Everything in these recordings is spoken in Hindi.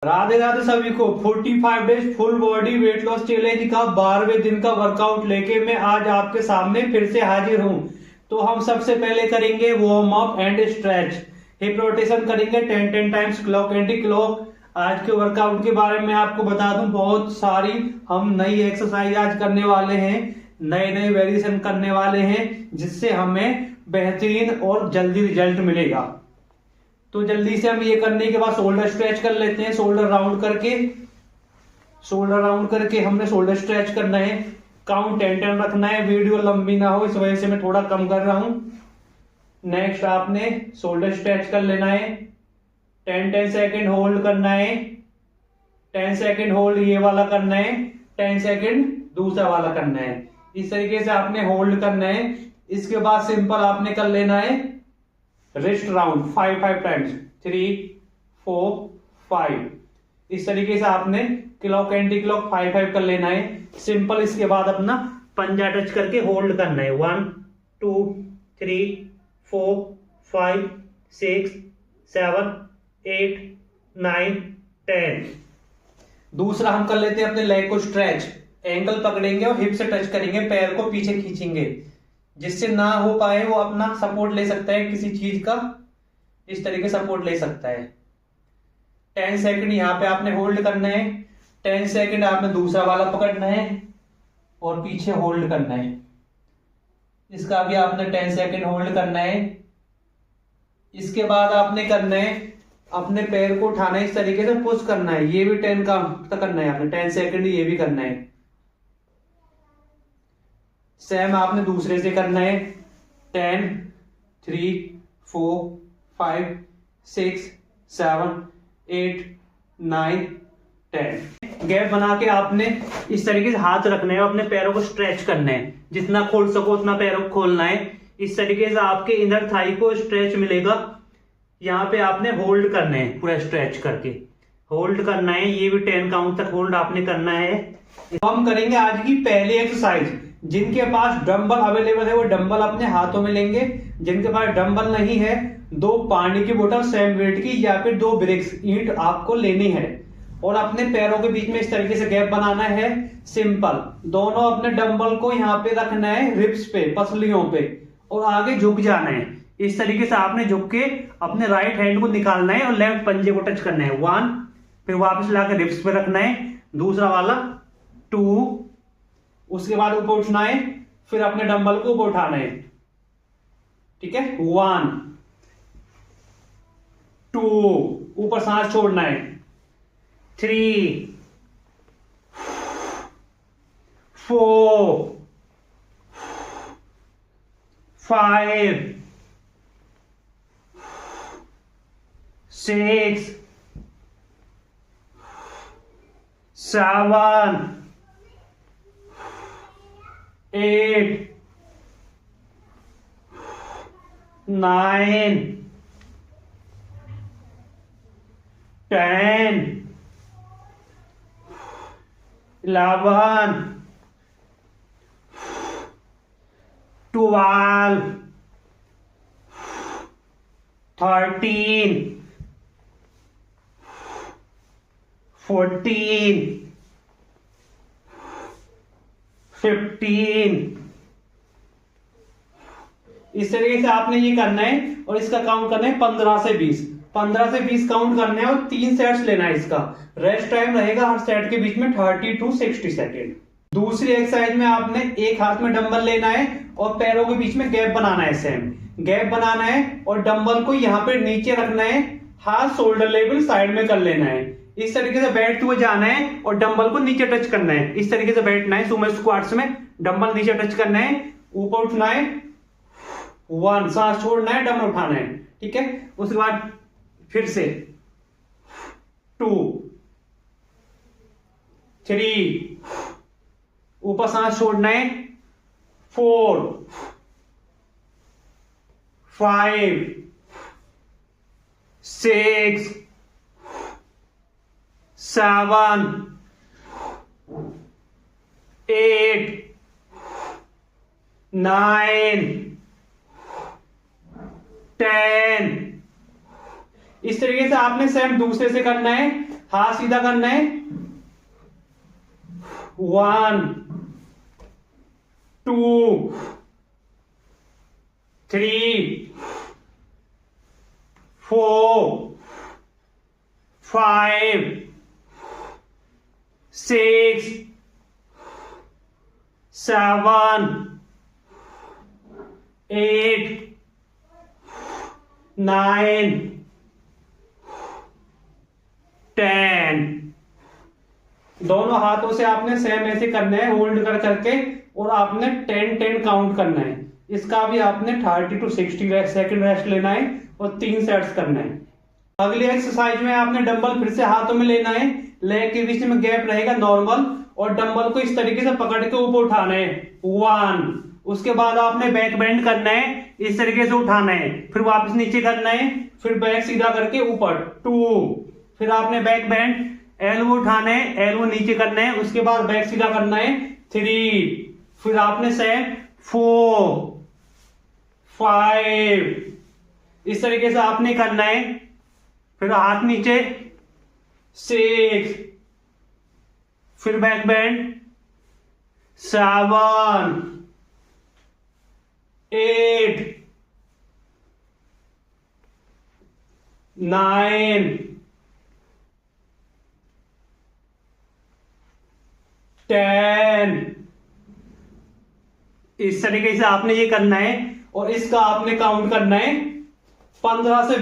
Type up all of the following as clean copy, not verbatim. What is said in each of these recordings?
राधे राधे सभी को 45 days full body weight loss challenge का 12वें दिन का वर्कआउट लेके मैं आज आपके सामने फिर से हाजिर हूं। तो हम सबसे पहले करेंगे warm up and stretch. Hip rotation करेंगे 10 टाइम्स क्लॉक एंटी क्लॉक। आज के वर्कआउट के बारे में आपको बता दूं, बहुत सारी हम नई एक्सरसाइज आज करने वाले हैं, नए नए वेरिएशन करने वाले हैं, जिससे हमें बेहतरीन और जल्दी रिजल्ट मिलेगा। तो जल्दी से हम ये करने के बाद शोल्डर स्ट्रेच कर लेते हैं। शोल्डर राउंड करके हमने शोल्डर स्ट्रेच करना है। काउंट 10 रखना है। वीडियो लंबी ना हो, इस वजह से मैं थोड़ा कम कर रहा हूं। नेक्स्ट आपने शोल्डर स्ट्रेच कर लेना है। 10 सेकेंड होल्ड करना है। 10 सेकेंड होल्ड ये वाला करना है, 10 सेकेंड दूसरा वाला करना है। इस तरीके से आपने होल्ड करना है। इसके बाद सिंपल आपने कर लेना है रिस्ट राउंड 5 टाइम्स, 3 4 5। इस तरीके से आपने क्लॉक एंटी क्लॉक 5 कर लेना है सिंपल। इसके बाद अपना पंजा टच करके होल्ड करना है। 1 2 3 4 5 6 7 8 9 10। दूसरा हम कर लेते हैं अपने लेग को स्ट्रेच। एंकल पकड़ेंगे और हिप से टच करेंगे, पैर को पीछे खींचेंगे। जिससे ना हो पाए वो अपना सपोर्ट ले सकता है किसी चीज का, इस तरीके सपोर्ट ले सकता है। 10 सेकंड यहाँ पे आपने होल्ड करना है। 10 सेकंड आपने दूसरा वाला पकड़ना है और पीछे होल्ड करना है। इसका भी आपने 10 सेकंड होल्ड करना है। इसके बाद आपने करना है अपने पैर को उठाना है, इस तरीके से पुश करना है। ये भी 10 का करना है आपने, 10 सेकंड ये भी करना है। सेम आपने दूसरे से करना है। 10 3 4 5 6 7 8 9 10। गैप बना के आपने इस तरीके से हाथ रखने हैं, अपने पैरों को स्ट्रेच करना है। जितना खोल सको उतना पैरों को खोलना है। इस तरीके से आपके इनर थाई को स्ट्रेच मिलेगा। यहाँ पे आपने होल्ड करना है, पूरा स्ट्रेच करके होल्ड करना है। ये भी 10 काउंट तक होल्ड आपने करना है। हम करेंगे आज की पहली एक्सरसाइज। जिनके पास डंबल अवेलेबल है वो डंबल अपने हाथों में लेंगे। जिनके पास डंबल नहीं है, 2 पानी की बोतल सेम वेट की या फिर 2 ब्रिक्स ईंट आपको लेनी है और अपने पैरों के बीच में इस तरीके से गैप बनाना है। सिंपल दोनों अपने डंबल को यहाँ पे रखना है, रिब्स पे, पसलियों पे, और आगे झुक जाना है। इस तरीके से आपने झुक के अपने राइट हैंड को निकालना है और लेफ्ट पंजे को टच करना है। 1, फिर वापस लाकर रिब्स पे रखना है। दूसरा वाला 2, उसके बाद ऊपर उठना है, फिर अपने डंबल को ऊपर उठाना है। ठीक है, 1 2, ऊपर सांस छोड़ना है। 3 4 5 6 7 8 9 10 11 12 13 14 15। इस तरीके से आपने ये करना है और इसका काउंट करना है 15 से 20। 15 से 20 काउंट करना है और 3 सेट्स लेना है। इसका रेस्ट टाइम रहेगा हर सेट के बीच में 30 to 60 सेकेंड। दूसरी एक्सरसाइज में आपने एक हाथ में डंबल लेना है और पैरों के बीच में गैप बनाना है। सेम गैप बनाना है और डंबल को यहाँ पे नीचे रखना है, हाथ शोल्डर लेवल साइड में कर लेना है। इस तरीके से बैठते हुए जाना है और डंबल को नीचे टच करना है। इस तरीके से बैठना है। सुमो स्क्वाट्स में डंबल नीचे टच करना है, ऊपर उठना है। 1, सांस छोड़ना है, डंबल उठाना है। ठीक है, उसके बाद फिर से 2 3, ऊपर सांस छोड़ना है। 4 5 6 7 8 9 10। इस तरीके से आपने सेम दूसरे से करना है। हाथ सीधा करना है। 1 2 3 4 5 6 7 8 9 10। दोनों हाथों से आपने सेम ऐसे करना है, होल्ड कर करके, और आपने 10-10 काउंट करना है। इसका भी आपने 30 to 60 सेकंड रेस्ट लेना है और 3 सेट्स करना है। अगली एक्सरसाइज में आपने डंबल फिर से हाथों में लेना है, लेग के बीच में गैप रहेगा नॉर्मल, और डंबल को इस तरीके से पकड़ के ऊपर उठाना है। 1, उसके बाद आपने बैक बेंड करना है, इस तरीके से उठाना है, फिर वापस नीचे करना है, फिर बैक सीधा करके ऊपर। 2, फिर आपने बैक बेंड, एल्बो उठाना है, एल्बो नीचे करना है, उसके बाद बैक सीधा करना है। 3, फिर आपने सेट 4 5, इस तरीके से आपने करना है, फिर हाथ नीचे। 6, फिर बैक बेंड। 7 8 9 10। इस तरीके से आपने ये करना है, और इसका आपने काउंट करना है 15 से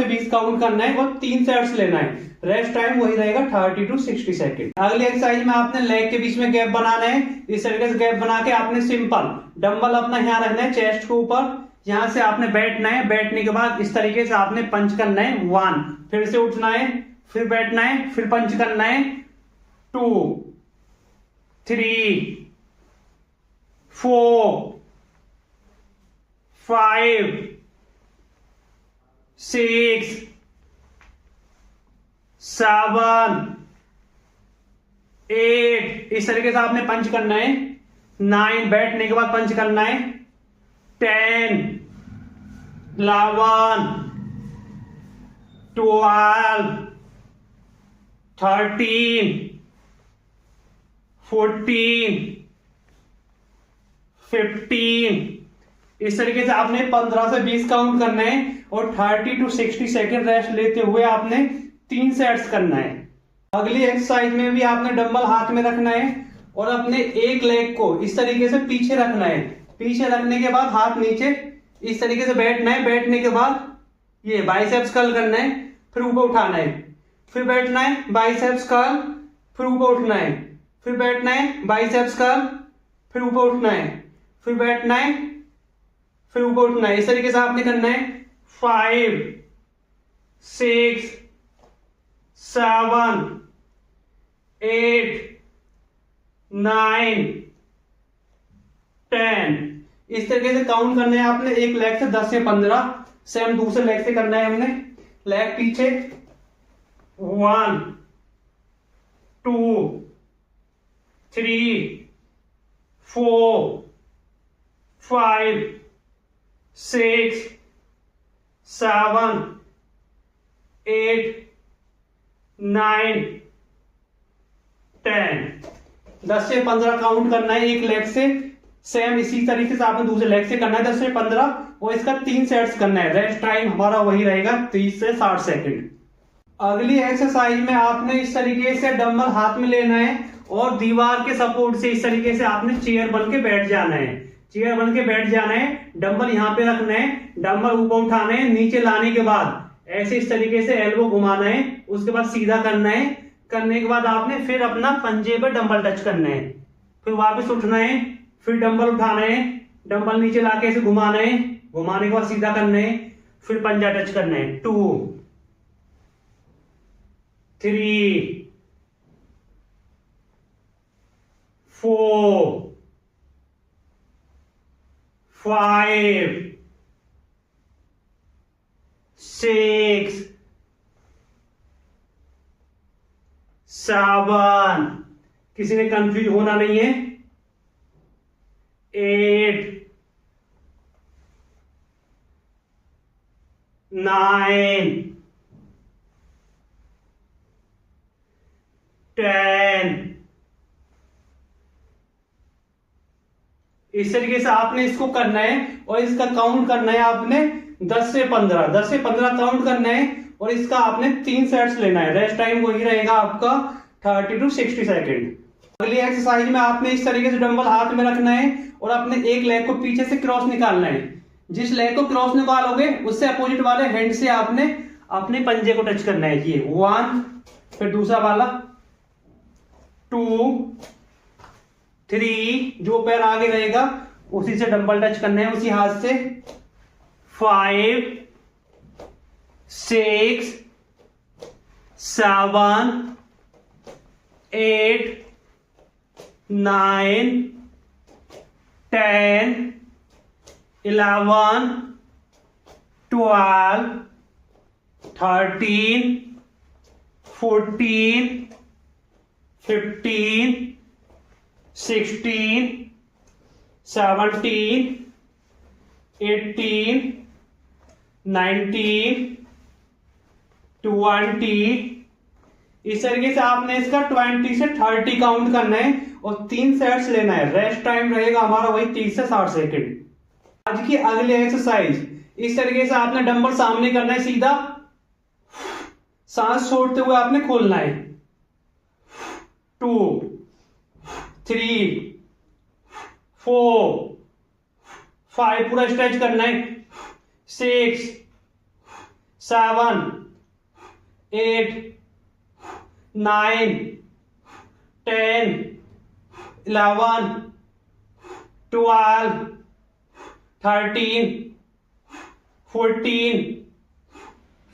20 काउंट करना है, और 3 सेट्स लेना है। रेस्ट टाइम वही रहेगा 30 to 60 सेकंड। अगली एक्सरसाइज में आपने लेग के बीच में गैप बनाना है, इस तरीके से गैप बना के आपने सिंपल डंबल अपना यहाँ रखना है चेस्ट के ऊपर, यहां से आपने बैठना है, बैठने के बाद इस तरीके से आपने पंच करना है। 1, फिर से उठना है, फिर बैठना है, फिर पंच करना है। 2 3 4 5 6 7 8, इस तरीके से आपने पंच करना है। 9, बैठने के बाद पंच करना है। 10 11 12 13 14 15, इस तरीके से आपने 15 से 20 काउंट करना है, और 30 to 60 सेकेंड रेस्ट लेते हुए आपने 3 सेट्स करना है। अगली एक्सरसाइज में भी आपने डंबल हाथ में रखना है, और अपने एक लेग को इस तरीके से पीछे रखना है। पीछे रखने के बाद हाथ नीचे, इस तरीके से बैठना है, बैठने के बाद ये बाइसेप्स कर्ल करना है, फिर ऊपर उठाना है, फिर बैठना है, बाइसेप्स कर्ल, फिर ऊपर उठना है, फिर बैठना है, बाइसेप्स कर्ल, फिर ऊपर उठना है, फिर बैठना है, फिर ऊपर उठना है। इस तरीके से आपने करना है। 5 6 7 8 9 10, इस तरीके से काउंट करना है आपने। एक लेग से 10 से 15, सेम दूसरे लेग से करना है हमने। लेग पीछे। 1 2 3 4 5 6 7 8 9 10, 10 से 15 काउंट करना है एक लेग से। सेम इसी तरीके से आपने दूसरे लेग से करना है 10 से 15, और इसका 3 सेट्स करना है। रेस्ट टाइम हमारा वही रहेगा 30 से 60 सेकंड। अगली एक्सरसाइज में आपने इस तरीके से डंबल हाथ में लेना है, और दीवार के सपोर्ट से इस तरीके से आपने चेयर बन के बैठ जाना है। चेयर बन के बैठ जाना है, डंबल यहां पे रखना है, डंबल ऊपर उठाना है, नीचे लाने के बाद ऐसे इस तरीके से एल्बो घुमाना है, उसके बाद सीधा करना है। करने के बाद आपने फिर अपना पंजे पर डंबल टच करना है, फिर वापस उठना है, फिर डंबल उठाना है, डंबल नीचे लाके ऐसे घुमाना है, घुमाने के बाद सीधा करना है, फिर पंजा टच करना है। 2 3 4 5 6 7, किसी ने कंफ्यूज होना नहीं है। 8 9 10। इस तरीके से आपने इसको करना है और इसका काउंट करना है आपने 10 से 15, 10 से 15 काउंट करना है और इसका आपने 3 सेट्स लेना है। रेस्ट टाइम वही रहेगा आपका 30 to 60 सेकेंड। अगली एक्सरसाइज में आपने इस तरीके से डंबल हाथ में रखना है और अपने एक लेग को पीछे से क्रॉस निकालना है। जिस लेग को क्रॉस निकालोगे उससे अपोजिट वाले हैंड से आपने अपने पंजे को टच करना है। ये 1, फिर दूसरा वाला 2, 3, जो पैर आगे रहेगा उसी से डंबल टच करना है, उसी हाथ से 5, 6, 7, 8, 9, 10, 11, 12, 13, 14, 15, 16, 17, 18, 19, 20। इस तरीके से आपने इसका 20 से 30 काउंट करना है और 3 सेट्स लेना है। रेस्ट टाइम रहेगा हमारा वही 30 से 60 सेकेंड। आज की अगली एक्सरसाइज इस तरीके से आपने डंबल सामने करना है, सीधा सांस छोड़ते हुए आपने खोलना है। 2, 3, 4, 5, पूरा स्ट्रेच करना है। 6, 7, 8, 9, 10, 11, 12, 13, 14,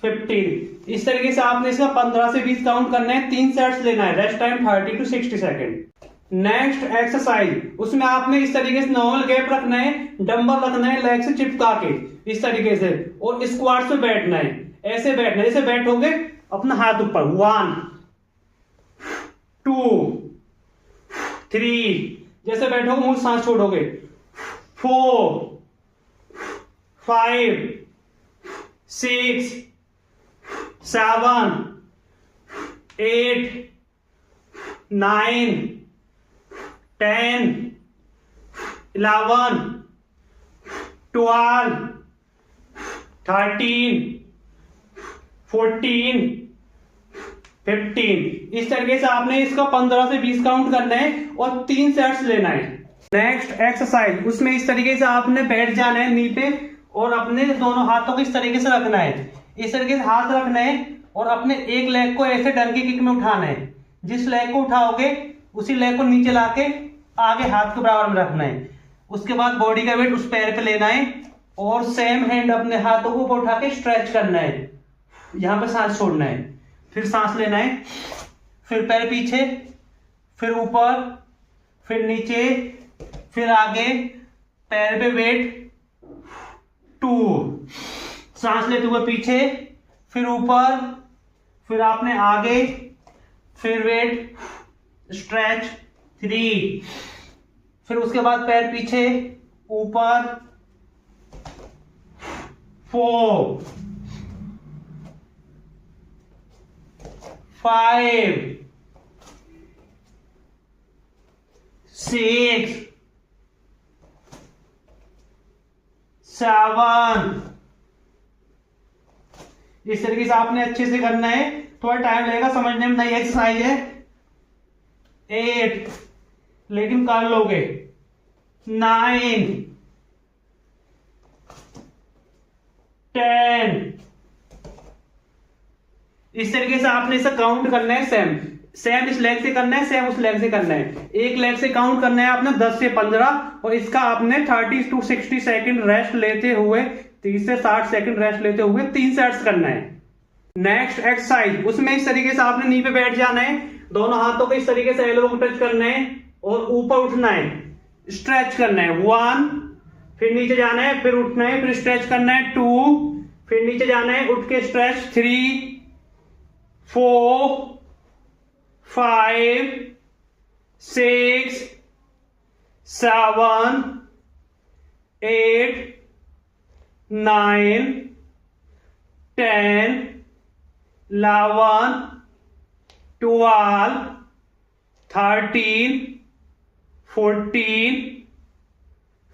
15। इस तरीके से आपने इसका 15 से 20 काउंट करना है। 3 सेट्स लेना है। Rest time 30 to 60 second. Next exercise, उसमें आपने इस तरीके से नॉर्मल गैप रखना है, डंबल रखना है लेग से चिपका के इस तरीके से और स्क्वाट से बैठना है। ऐसे बैठना है, जैसे बैठोगे अपना हाथ ऊपर। 1, 2, 3, जैसे बैठोगे मुंह सांस छोड़ोगे। 4, 5, 6, 7, 8, 9, 10, 11, 12, 13, 14, 15। इस तरीके से आपने इसका 15 से 20 काउंट करना है और 3 सेट्स लेना है। नेक्स्ट एक्सरसाइज, उसमें इस तरीके से आपने बैठ जाना है नी पे और अपने दोनों हाथों को इस तरीके से रखना है। इस तरीके से हाथ रखना है और अपने एक लेग को ऐसे डंकी किक में उठाना है। जिस लेग को उठाओगे उसी लेग को नीचे लाके आगे हाथ के बराबर में रखना है। उसके बाद बॉडी का वेट उस पैर पे लेना है और सेम हैंड अपने हाथों को ऊपर उठा के स्ट्रेच करना है। यहां पे सांस छोड़ना है, फिर सांस लेना है, फिर पैर पीछे, फिर ऊपर, फिर नीचे, फिर आगे, पैर पे वेट 2, सांस लेते हुए पीछे, फिर ऊपर, फिर आपने आगे, फिर वेट स्ट्रेच 3, फिर उसके बाद पैर पीछे, ऊपर 4, 5, 6, 7। इस तरीके से आपने अच्छे से करना है। थोड़ा टाइम लगेगा समझने में, नई एक्सरसाइज है। 8, लेकिन कर लोगे। 9, 10। इस तरीके से आपने इसे काउंट करना है। सेम इस लेग से करना है, सेम उस लेग से करना है। एक लेग से काउंट करना है आपने 10 से 15 और इसका आपने 30 to 60 सेकंड रेस्ट लेते हुए, 30 से 60 सेकंड रेस्ट लेते हुए 3 सेट्स करना है। नेक्स्ट एक्सरसाइज, उसमें इस तरीके से आपने नी पे बैठ जाना है, दोनों हाथों को इस तरीके से एल्बो को टच करना है और ऊपर उठना है, स्ट्रेच करना है। 1, फिर नीचे जाना है, फिर उठना है, फिर स्ट्रेच करना है। 2, फिर नीचे जाना है, उठ के स्ट्रेच। 3, 4, 5, 6, 7, 8, 9, 10, 11, 12, 13, 14,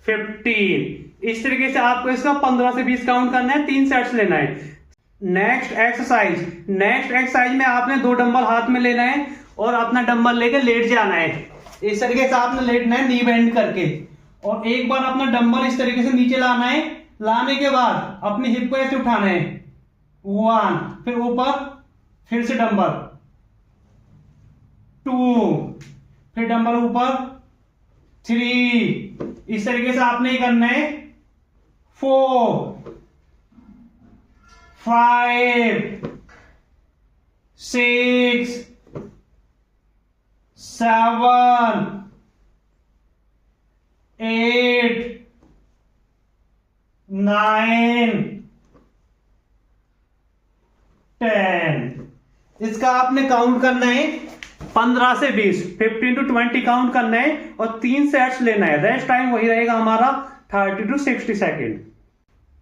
15। इस तरीके से आपको इसका 15 से 20 काउंट करना है, 3 सेट्स लेना है। नेक्स्ट एक्सरसाइज में आपने 2 डंबल हाथ में लेना है और अपना डंबल लेके लेट जाना है। इस तरीके से आपने लेटना है नी बेंड करके, और एक बार अपना डंबल इस तरीके से नीचे लाना है। लाने के बाद अपनी हिप को ऐसे उठाना है, 1, फिर ऊपर, फिर से डंबल 2, फिर डंबल ऊपर 3। इस तरीके से आपने ये करना है 4, 5, 6, 7, 8, 9, 10। इसका आपने काउंट करना है 15 से 20, 15 to 20 काउंट करना है और 3 सेट्स लेना है। रेस्ट टाइम वही रहेगा हमारा 30 to 60 सेकेंड।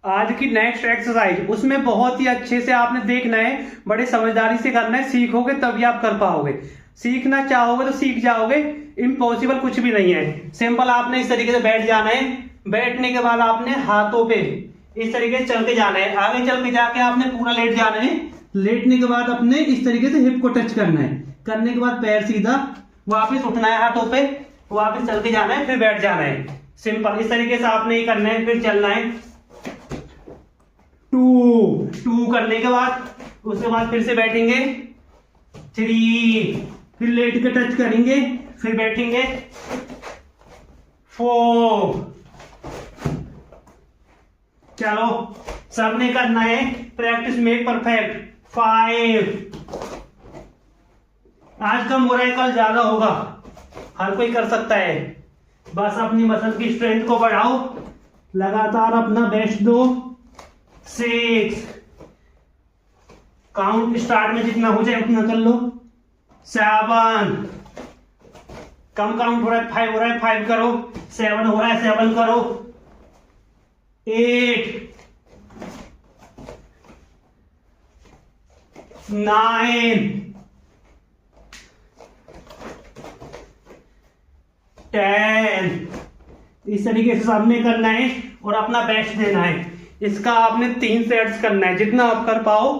आज की नेक्स्ट एक्सरसाइज, उसमें बहुत ही अच्छे से आपने देखना है, बड़े समझदारी से करना है। सीखोगे तभी आप कर पाओगे, सीखना चाहोगे तो सीख जाओगे। इम्पॉसिबल कुछ भी नहीं है। सिंपल आपने इस तरीके से बैठ जाना है। बैठने के बाद आपने हाथों पे इस तरीके से चल के जाना है। आगे चल के जाके आपने पूरा लेट जाना है। लेटने के बाद अपने इस तरीके से हिप को टच करना है। करने के बाद पैर सीधा, वापस उठना है हाथों पे, वापस चल के जाना है, फिर बैठ जाना है। सिंपल इस तरीके से आपने ये करना है। फिर चलना है 2 करने के बाद, उसके बाद फिर से बैठेंगे 3, फिर लेट के टच करेंगे, फिर बैठेंगे 4। चलो सबने करना है, प्रैक्टिस मेक परफेक्ट। 5। आज कम हो रहा है, कल ज्यादा होगा, हर कोई कर सकता है। बस अपनी मसल की स्ट्रेंथ को बढ़ाओ, लगातार अपना बेस्ट दो। 6, काउंट स्टार्ट में जितना हो जाए उतना कर लो। 7, कम काउंट हो रहा है, 5 हो रहा है, 5 करो। 7 हो रहा है, 7 करो। 8, 9, 10। इस तरीके से सबने करना है और अपना बेस्ट देना है। इसका आपने 3 सेट्स करना है, जितना आप कर पाओ।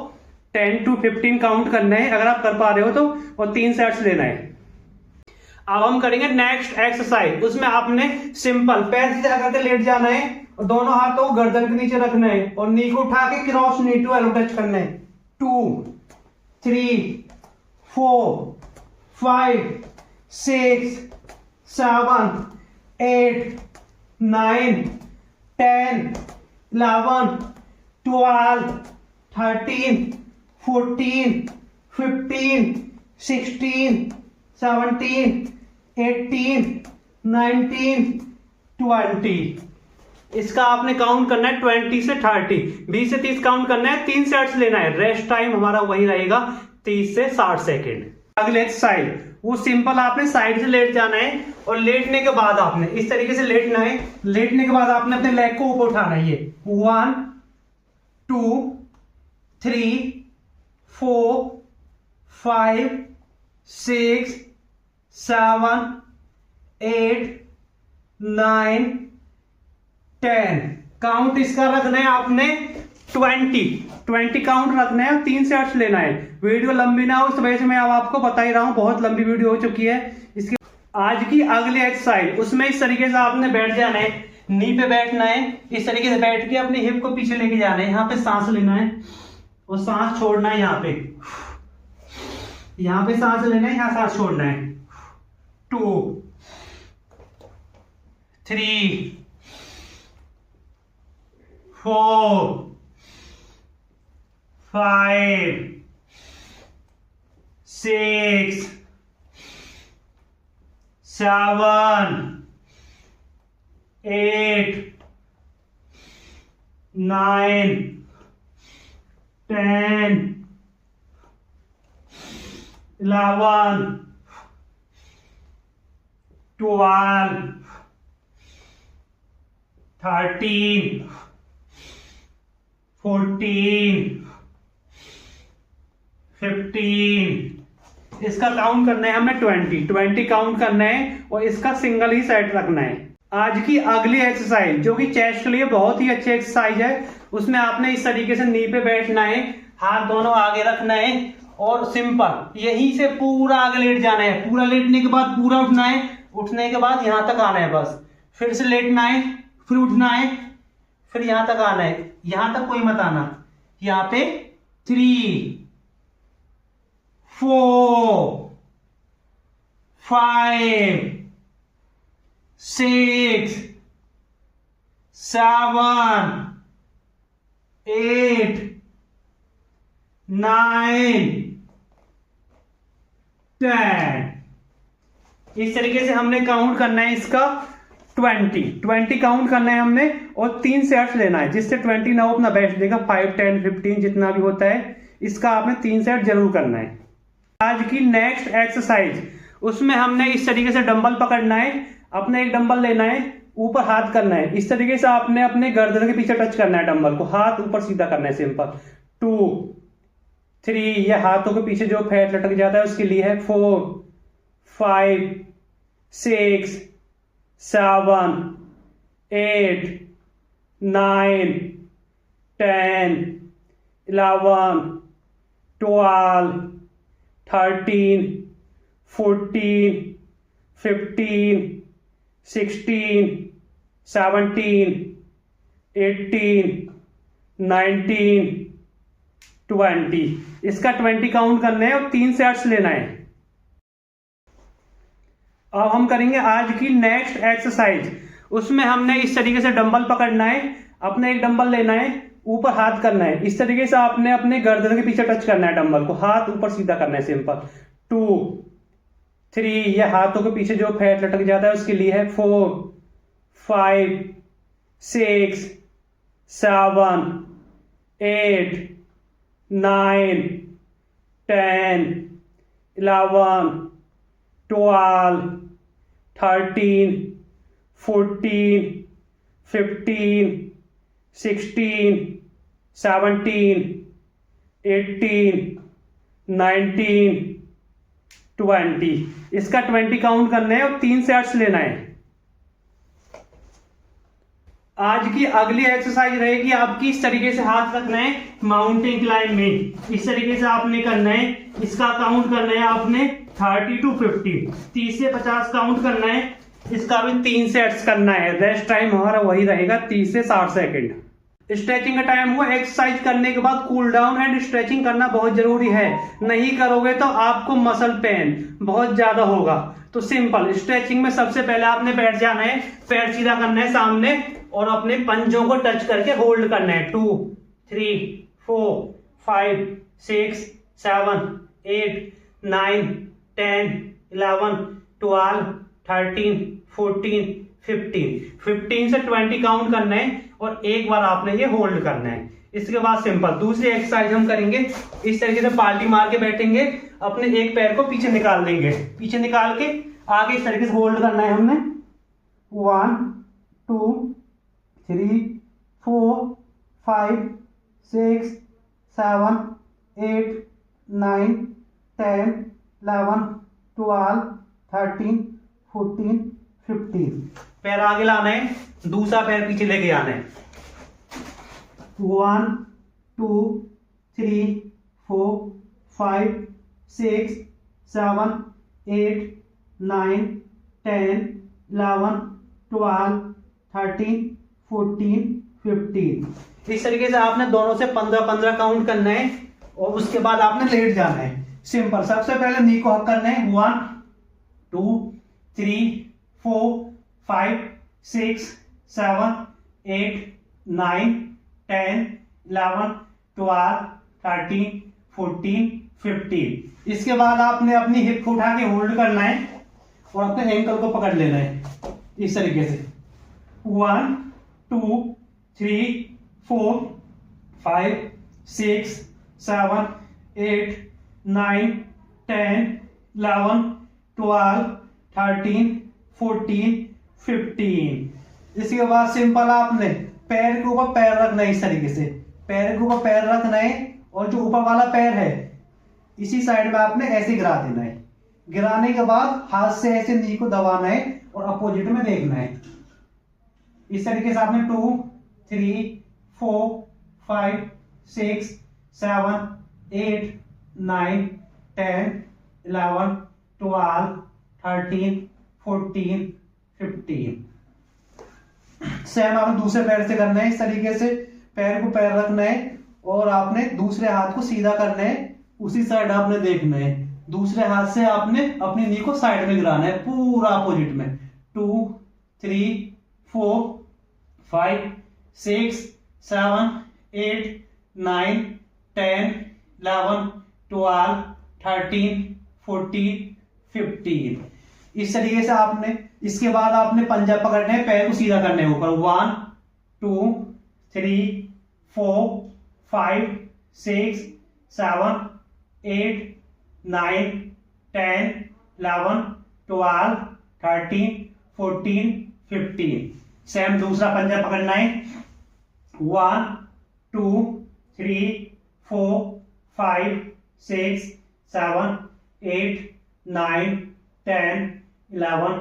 10 to 15 काउंट करना है अगर आप कर पा रहे हो तो, और 3 सेट्स लेना है। अब हम करेंगे नेक्स्ट एक्सरसाइज। उसमें आपने सिंपल पैर सीधा करके लेट जाना है और दोनों हाथों को गर्दन के नीचे रखना है और नी को उठा के cross knee to elbow touch करना है। 2, 3, 4, 5, 6, 7, 8, 9, 10, 11, 12, 13, 14, 15, 16, 17, 18, 19, 20। इसका आपने काउंट करना है 20 से 30, 20 से 30 काउंट करना है। 3 सेट्स लेना है। रेस्ट टाइम हमारा वही रहेगा 30 से 60 सेकेंड। अगले एक्सरसाइज, वो सिंपल आपने साइड से लेट जाना है और लेटने के बाद आपने इस तरीके से लेटना है। लेटने के बाद आपने अपने लेग को ऊपर उठाना है। ये 1, 2, 3, 4, 5, 6, 7, 8, 9, 10। काउंट इसका रखना है आपने 20 काउंट रखना है। 3 सेट्स लेना है। वीडियो लंबी ना हो इस वजह से मैं अब आपको बता ही रहा हूं, बहुत लंबी वीडियो हो चुकी है। इसके आज की अगली एक्सरसाइज, उसमें इस तरीके से आपने बैठ जाना है। नी पे बैठना है। इस तरीके से बैठ के अपनी हिप को पीछे लेके जाना है। यहाँ पे सांस लेना है और सांस छोड़ना है। यहाँ पे सांस लेना है, यहाँ सांस छोड़ना है। 2, 3, 4, 5, 6, 7, 8, 9, 10, 11, 12, 13, 14, 15, इसका काउंट करना है हमें 20 काउंट करना है और इसका सिंगल ही सेट रखना है। आज की अगली एक्सरसाइज जो कि चेस्ट के लिए बहुत ही अच्छी एक्सरसाइज है, उसमें आपने इस तरीके से नी पे बैठना है, हाथ दोनों आगे रखना है और सिंपल यहीं से पूरा आगे लेट जाना है। पूरा लेटने के बाद पूरा उठना है, उठने के बाद यहां तक आना है, बस फिर से लेटना है, फिर उठना है, फिर यहां तक आना है, यहां तक कोई मत आना। यहां पे 3 4 5 6 7 8 9 10। इस तरीके से हमने काउंट करना है इसका 20 काउंट करना है हमने और 3 सेट्स लेना है। जिससे 20 ना हो अपना बेस्ट देगा, 5 10 15 जितना भी होता है, इसका आपने 3 सेट जरूर करना है। आज की नेक्स्ट एक्सरसाइज, उसमें हमने इस तरीके से डंबल पकड़ना है, अपने एक डंबल लेना है, ऊपर हाथ करना है, इस तरीके से आपने अपने गर्दन के पीछे टच करना है डंबल को, हाथ ऊपर सीधा करना है, सिंपल। 2 3, ये हाथों के पीछे जो फैट लटक जाता है उसके लिए है। 4 5 6 7 8 9 10 11 12 13 14 15 16 17 18 19 20। इसका 20 काउंट करना है और 3 सेट्स लेना है। अब हम करेंगे आज की नेक्स्ट एक्सरसाइज, उसमें हमने इस तरीके से डंबल पकड़ना है, अपने एक डंबल लेना है, ऊपर हाथ करना है, इस तरीके से आपने अपने गर्दन के पीछे टच करना है डंबल को, हाथ ऊपर सीधा करना है, सिंपल। 2 3, ये हाथों के पीछे जो फैट लटक जाता है उसके लिए है। 4 5 6 7 8 9 10 11 12 13 14 15 16 17 18 19 20। इसका 20 काउंट करना है और 3 सेट्स लेना है। आज की अगली एक्सरसाइज रहेगी आपकी, इस तरीके से हाथ रखना है माउंटेन क्लाइंब में, इस तरीके से आपने करना है। इसका काउंट करना है आपने 30 to 50, 30 से 50 काउंट करना है। इसका भी 3 सेट्स करना है। रेस्ट टाइम हमारा वही रहेगा 30 से 60 सेकेंड। स्ट्रेचिंग का टाइम हुआ। एक्सरसाइज करने के बाद कूल डाउन एंड स्ट्रेचिंग करना बहुत जरूरी है, नहीं करोगे तो आपको मसल पेन बहुत ज्यादा होगा। तो सिंपल स्ट्रेचिंग में सबसे पहले आपने बैठ जाना है, पैर सीधा करना है सामने और अपने पंजों को टच करके होल्ड करना है। 2 3 4 5 6 7 8 9 10 11 12 13 14 15 से 20 काउंट करना है और एक बार आपने ये होल्ड करना है। इसके बाद सिंपल दूसरी एक्सरसाइज हम करेंगे, इस तरीके से पाल्टी मार के बैठेंगे, अपने एक पैर को पीछे निकाल देंगे, पीछे निकाल के आगे इस तरीके से होल्ड करना है हमने। 1 2 3 4 5 6 7 8 9 10 11 12 13 14 15। पैर आगे लाना है, दूसरा पैर पीछे लेके आना है। 1 2 3 4 5 6 7 8 9 10 11 12 13 14 15। इस तरीके से आपने दोनों से 15-15 काउंट करना है और उसके बाद आपने लेट जाना है। सिंपल, सबसे पहले नी को हक करना है। 1 2 3 4 5 6 7 8 9 10 11 12 13 14 15। इसके बाद आपने अपनी हिप को उठा के होल्ड करना है और अपने एंकल को पकड़ लेना है इस तरीके से। 1 2 3 4 5 6 7 8 9 10 11 12 13 14 15। इसके बाद सिंपल आपने पैर के ऊपर पैर रखना है, इस तरीके से पैर के ऊपर पैर रखना है और जो ऊपर वाला पैर है इसी साइड में आपने ऐसे गिरा देना है। गिराने के बाद हाथ से ऐसे नी को दबाना है और अपोजिट में देखना है। इस तरीके से आपने 2 3 4 5 6 7 8 9 10 11 12 13 14 15। सेम आपने दूसरे पैर से करना है। इस तरीके से पैर को पैर रखना है और आपने दूसरे हाथ को सीधा करना है, उसी साइड आपने देखना है। दूसरे हाथ से आपने अपनी नी को साइड में गिराना है पूरा अपोजिट में। 2 3 4 5 6 7 8 9 10 11 12 13 14 15। इस तरीके से आपने, इसके बाद आपने पंजा पकड़ना है, पैर को सीधा करना है ऊपर। 1 2 3 4 5 6 7 8 9 10 11 12 13 14 15। सेम दूसरा पंजा पकड़ना है। 1 2 3 4 5 6 7 8 9 10 11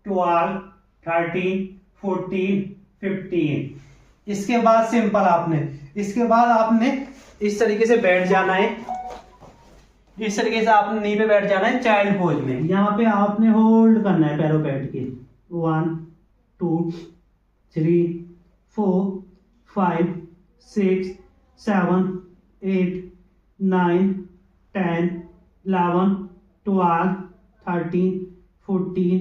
12 13 14 15। इसके बाद सिंपल आपने, इसके बाद आपने इस तरीके से बैठ जाना है। इस तरीके से आपने नी पे बैठ जाना है चाइल्ड पोज में। यहाँ पे आपने होल्ड करना है पैरों बैठ के। 1 2 3 4 5 6 7 8 9 10 11 12 13 14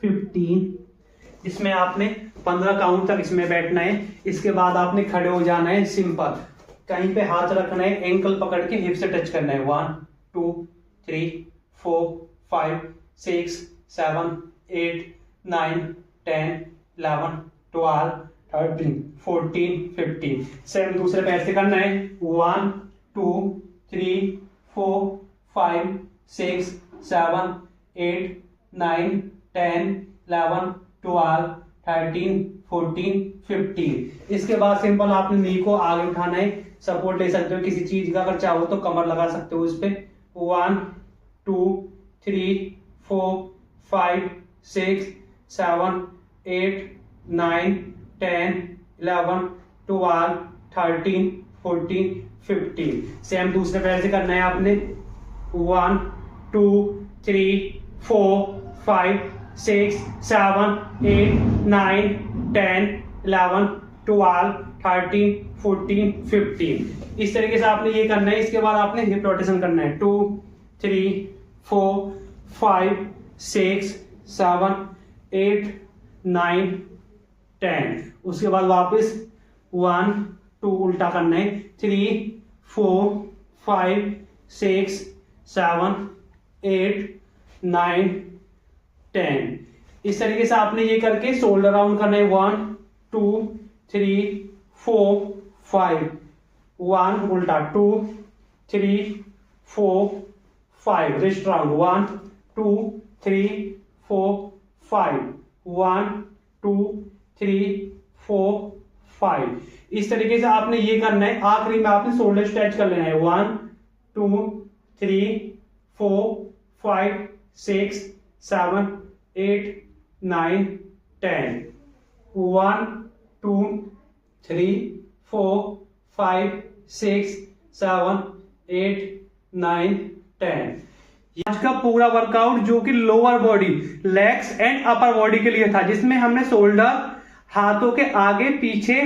15। इसमें आपने 15 काउंट तक इसमें बैठना है। इसके बाद आपने खड़े हो जाना है सिंपल। कहीं पे हाथ रखना है, एंकल पकड़ के हिप से टच करना है। 1 2 3 4 5 6 7 8 9 10 11 12 13 14 15। सेम दूसरे पैर से करना है। 1 2 3 4 5 6 7 8 9 10 11 12 13 14 15। इसके बाद सिंपल आपने नी को आगे उठाना है। सपोर्ट ले सकते हो किसी चीज का, अगर चाहो तो कमर लगा सकते हो इस पे। 1 2 3 4 5 6 7 8 9 10 11 12 13 14 15। सेम दूसरे पैर से करना है आपने। 1 2 3 4 5 6 7 8 9 10 11 12 13 14 15। इस तरीके से आपने ये करना है। इसके बाद आपने हिप रोटेशन करना है। 2 3 4 5 6 7 8 9 10। उसके बाद वापस 1 2 उल्टा करना है। 3 4 5 6 7 8 9 10। इस तरीके से आपने ये करके शोल्डर राउंड करना है। 1 2 3 4 5। 1 उल्टा 2 3 4 5। Wrist round 1 2 3 4 5। 1 2 3 4 5। इस तरीके से आपने ये करना है। आखिरी में आपने शोल्डर स्ट्रेच कर लेना है। 1 2 3 4 5 6 7 8 9 10। 1 2 3 4 5 6 7 8 9 10। आज का पूरा वर्कआउट जो कि lower body, legs and upper body के लिए था, जिसमें हमने शोल्डर, हाथों के आगे पीछे,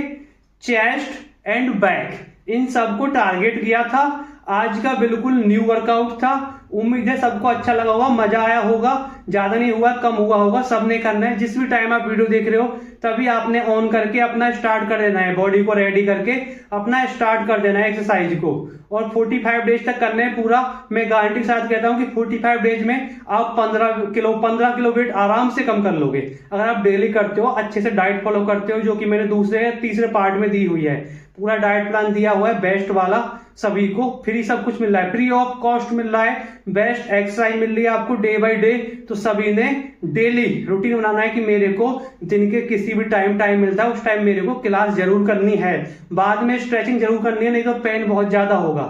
चेस्ट एंड बैक, इन सबको टारगेट किया था। आज का बिल्कुल न्यू वर्कआउट था। उम्मीद है सबको अच्छा लगा होगा, मजा आया होगा। ज्यादा नहीं हुआ, कम हुआ होगा, सबने करना है। जिस भी टाइम आप वीडियो देख रहे हो तभी आपने ऑन करके अपना स्टार्ट कर देना है। बॉडी को रेडी करके अपना स्टार्ट कर देना है एक्सरसाइज को। और 45 डेज तक करना है पूरा। मैं गारंटी के साथ कहता हूं कि 45 डेज में आप 15 किलो वेट आराम से कम कर लोगे, अगर आप डेली करते हो, अच्छे से डाइट फॉलो करते हो, जो कि मैंने दूसरे या तीसरे पार्ट में दी हुई है। पूरा डाइट प्लान दिया हुआ है बेस्ट वाला, सभी को फ्री सब कुछ मिल रहा है, फ्री ऑफ कॉस्ट मिल रहा है। बेस्ट एक्सरसाइज मिल रही है आपको डे बाय डे। तो सभी ने डेली रूटीन बनाना है कि मेरे को दिन के किसी भी टाइम मिलता है उस टाइम मेरे को क्लास जरूर करनी है। बाद में स्ट्रेचिंग जरूर करनी है, नहीं तो पेन बहुत ज्यादा होगा।